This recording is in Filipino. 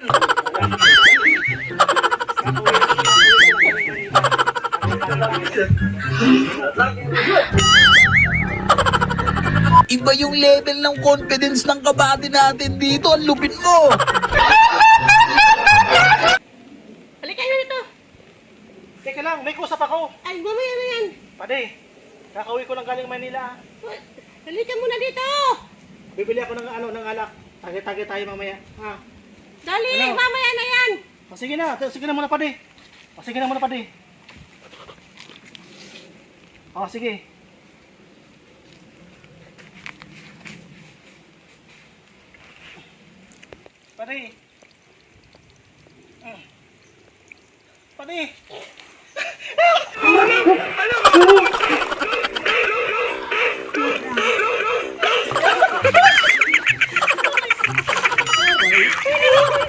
Iba yung level ng confidence ng kabady natin dito. Ang lupit mo. Halika kayo dito. Teka lang, may kusap ako. Ay, mamaya na yan. Pade, kakauwi ko lang galing Manila. Halika muna dito. Bibili ako ng alak. Tage-tage tayo mamaya. Ha? Dali, Ano? mamaya na yan. Sige na muna Pade. Sige na muna Pade. Sige. Pade. Pade.